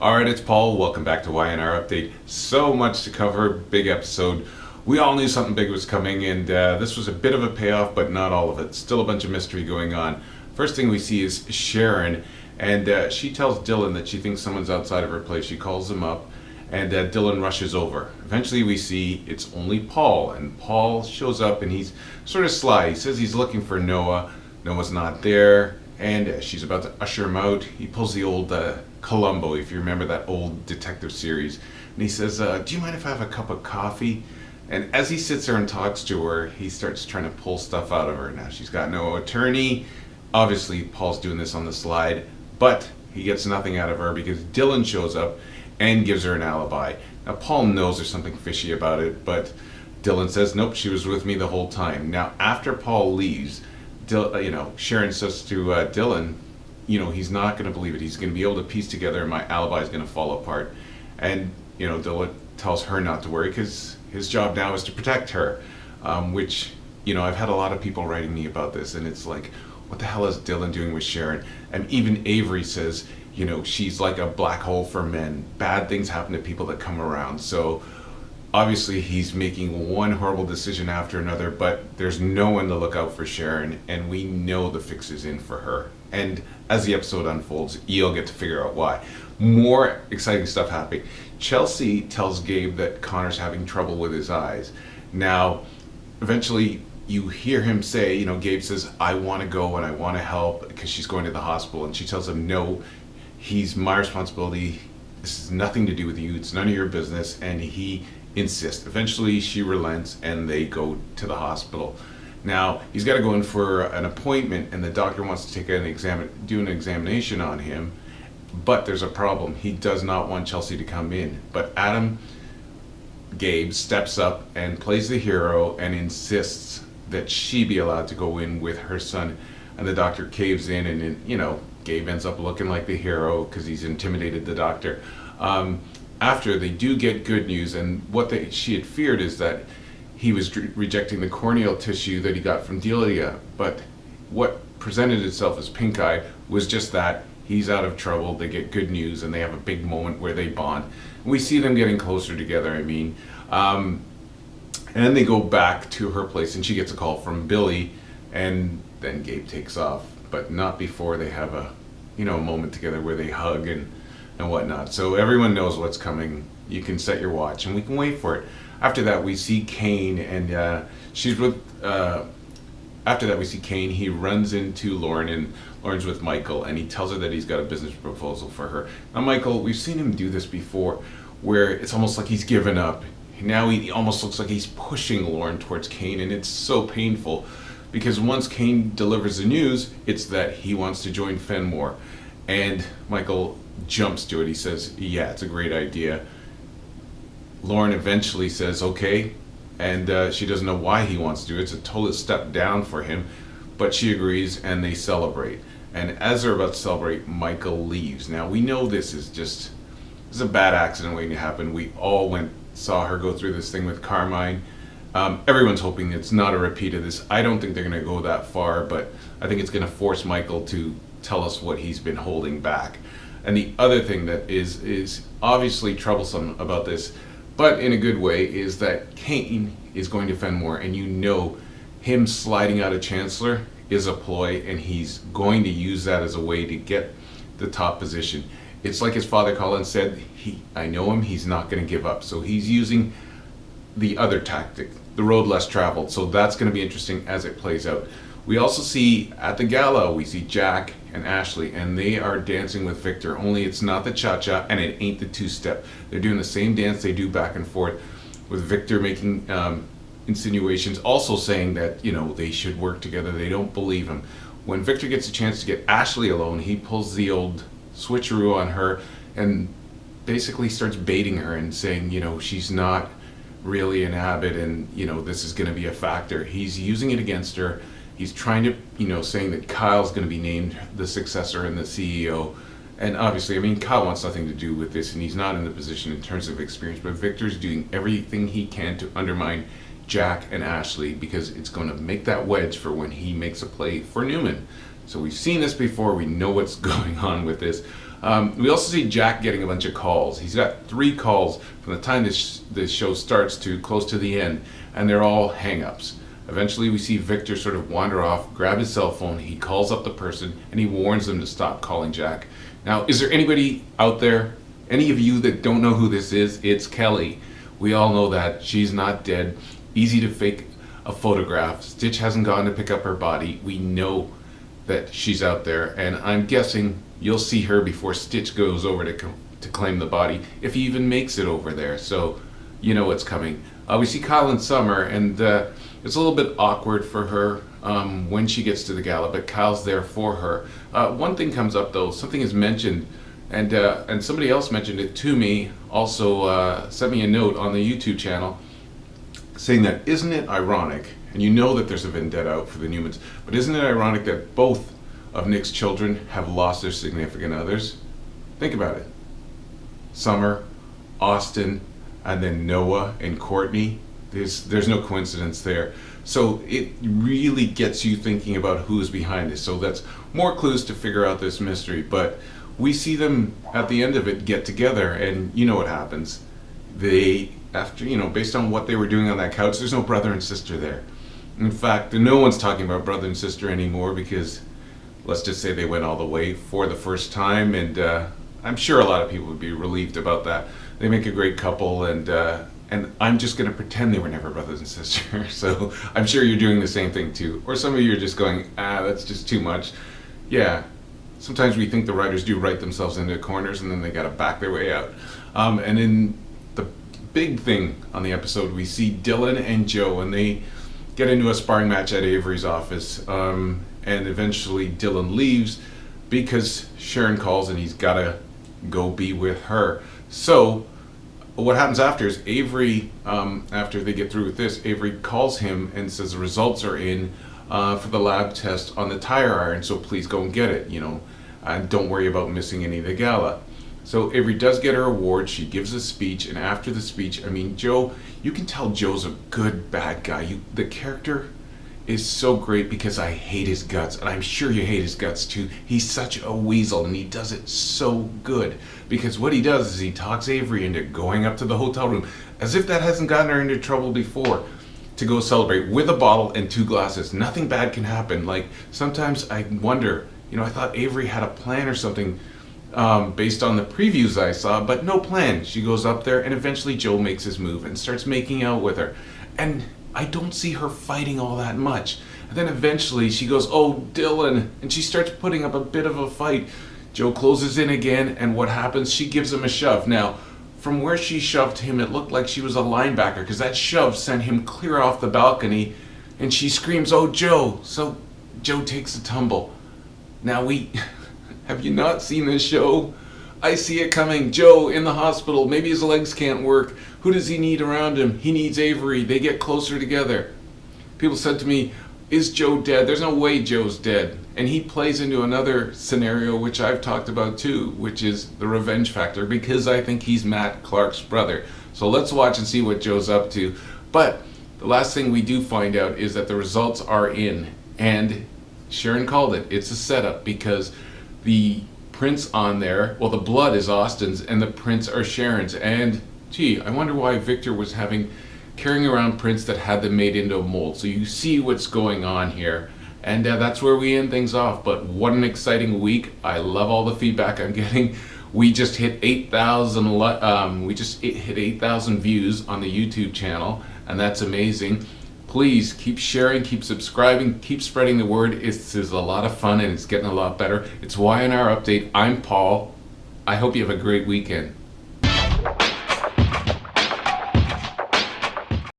Alright, it's Paul. Welcome back to Y&R Update. So much to cover, big episode. We all knew something big was coming, and this was a bit of a payoff, but not all of it. Still a bunch of mystery going on. First thing we see is Sharon, and she tells Dylan that she thinks someone's outside of her place. She calls him up, and Dylan rushes over. Eventually we see it's only Paul, and Paul shows up, and he's sort of sly. He says he's looking for Noah. Noah's not there, and she's about to usher him out. He pulls the old Columbo, if you remember that old detective series, and he says, do you mind if I have a cup of coffee? And as he sits there and talks to her, he starts trying to pull stuff out of her. Now she's got no attorney. Obviously Paul's doing this on the slide, but he gets nothing out of her because Dylan shows up and gives her an alibi. Now Paul knows there's something fishy about it, but Dylan says, nope, she was with me the whole time. Now after Paul leaves, Sharon says to Dylan, he's not going to believe it. He's going to be able to piece together, and my alibi is going to fall apart. And Dylan tells her not to worry because his job now is to protect her, which I've had a lot of people writing me about this, and it's like, what the hell is Dylan doing with Sharon? And even Avery says, she's like a black hole for men. Bad things happen to people that come around. So obviously he's making one horrible decision after another, but there's no one to look out for Sharon, and we know the fix is in for her. And as the episode unfolds, you'll get to figure out why. More exciting stuff happening. Chelsea tells Gabe that Connor's having trouble with his eyes. Now, eventually you hear him say, Gabe says, I want to go and I want to help because she's going to the hospital. And she tells him, no, he's my responsibility. This has nothing to do with you. It's none of your business. And he insists. Eventually she relents and they go to the hospital. Now he's got to go in for an appointment, and the doctor wants to take do an examination on him, but there's a problem. He does not want Chelsea to come in, but Gabe steps up and plays the hero and insists that she be allowed to go in with her son, and the doctor caves in, and Gabe ends up looking like the hero because he's intimidated the doctor. After they do get good news, and what she had feared is that he was rejecting the corneal tissue that he got from Delia, but what presented itself as pink eye was just that he's out of trouble. They get good news, and they have a big moment where they bond. We see them getting closer together. And then they go back to her place, and she gets a call from Billy, and then Gabe takes off, but not before they have a moment together where they hug and whatnot. So everyone knows what's coming. You can set your watch, and we can wait for it. After that, we see Kane, and she's with. After that, we see Kane. He runs into Lauren, and Lauren's with Michael, and he tells her that he's got a business proposal for her. Now, Michael, we've seen him do this before, where it's almost like he's given up. Now he almost looks like he's pushing Lauren towards Kane, and it's so painful because once Kane delivers the news, it's that he wants to join Fenmore, and Michael jumps to it. He says, "Yeah, it's a great idea." Lauren eventually says okay, and she doesn't know why he wants to do it. It's a total step down for him, but she agrees, and they celebrate. And as they're about to celebrate, Michael leaves. Now we know this is a bad accident waiting to happen. We all saw her go through this thing with Carmine. Everyone's hoping it's not a repeat of this. I don't think they're going to go that far, but I think it's going to force Michael to tell us what he's been holding back. And the other thing that is obviously troublesome about this, but in a good way, is that Kane is going to Fenmore, and him sliding out of Chancellor is a ploy, and he's going to use that as a way to get the top position. It's like his father Colin said, I know him, he's not going to give up. So he's using the other tactic, the road less traveled. So that's going to be interesting as it plays out. We also see at the gala, we see Jack and Ashley, and they are dancing with Victor, only it's not the cha-cha and it ain't the two-step. They're doing the same dance they do back and forth, with Victor making insinuations, also saying that they should work together. They don't believe him. When Victor gets a chance to get Ashley alone, he pulls the old switcheroo on her and basically starts baiting her and saying she's not really an Abbott, and this is going to be a factor. He's using it against her. He's trying to, saying that Kyle's going to be named the successor and the CEO. And obviously, Kyle wants nothing to do with this, and he's not in the position in terms of experience, but Victor's doing everything he can to undermine Jack and Ashley because it's going to make that wedge for when he makes a play for Newman. So we've seen this before. We know what's going on with this. We also see Jack getting a bunch of calls. He's got 3 calls from the time this show starts to close to the end, and they're all hang-ups. Eventually we see Victor sort of wander off, grab his cell phone, he calls up the person, and he warns them to stop calling Jack. Now, is there anybody out there, any of you that don't know who this is? It's Kelly. We all know that. She's not dead. Easy to fake a photograph. Stitch hasn't gone to pick up her body. We know that she's out there, and I'm guessing you'll see her before Stitch goes over to claim the body, if he even makes it over there. So you know what's coming. We see Kyle and Summer, and it's a little bit awkward for her when she gets to the gala, but Kyle's there for her. One thing comes up though, something is mentioned, and somebody else mentioned it to me, also sent me a note on the YouTube channel saying that, isn't it ironic, and you know that there's a vendetta out for the Newmans, but isn't it ironic that both of Nick's children have lost their significant others? Think about it. Summer, Austin, and then Noah and Courtney. There's no coincidence there. So it really gets you thinking about who's behind this. So that's more clues to figure out this mystery. But we see them at the end of it get together, and you know what happens. They, after, based on what they were doing on that couch, there's no brother and sister there. In fact, no one's talking about brother and sister anymore, because let's just say they went all the way for the first time, and I'm sure a lot of people would be relieved about that. They make a great couple, and I'm just going to pretend they were never brothers and sisters. So I'm sure you're doing the same thing too. Or some of you are just going, that's just too much. Yeah, sometimes we think the writers do write themselves into corners, and then they got to back their way out. And in the big thing on the episode, we see Dylan and Joe, and they get into a sparring match at Avery's office. And eventually Dylan leaves because Sharon calls and he's got to go be with her. So what happens after is Avery, after they get through with this, Avery calls him and says the results are in for the lab test on the tire iron, so please go and get it, and don't worry about missing any of the gala. So Avery does get her award. She gives a speech, and after the speech, Joe, you can tell Joe's a good bad guy. The character is so great because I hate his guts, and I'm sure you hate his guts too. He's such a weasel, and he does it so good, because what he does is he talks Avery into going up to the hotel room, as if that hasn't gotten her into trouble before, to go celebrate with a bottle and 2 glasses. Nothing bad can happen. Like, sometimes I wonder, I thought Avery had a plan or something based on the previews I saw, but no plan. She goes up there, and eventually Joe makes his move and starts making out with her, and I don't see her fighting all that much. And then eventually she goes, oh, Dylan, and she starts putting up a bit of a fight. Joe closes in again, and what happens? She gives him a shove. Now, from where she shoved him, it looked like she was a linebacker, because that shove sent him clear off the balcony, and she screams, oh, Joe. So Joe takes a tumble. Now have you not seen this show? I see it coming. Joe in the hospital. Maybe his legs can't work. Who does he need around him? He needs Avery. They get closer together. People said to me, is Joe dead? There's no way Joe's dead. And he plays into another scenario, which I've talked about too, which is the revenge factor, because I think he's Matt Clark's brother. So let's watch and see what Joe's up to. But the last thing we do find out is that the results are in. And Sharon called it. It's a setup, because the prints on there, well, the blood is Austin's and the prints are Sharon's. And I wonder why Victor was carrying around prints that had them made into a mold. So you see what's going on here, and that's where we end things off. But what an exciting week. I love all the feedback I'm getting. We just hit 8,000 hit 8,000 views on the YouTube channel, and that's amazing. Please keep sharing, keep subscribing, keep spreading the word. This is a lot of fun, and it's getting a lot better. It's Y&R Update. I'm Paul. I hope you have a great weekend.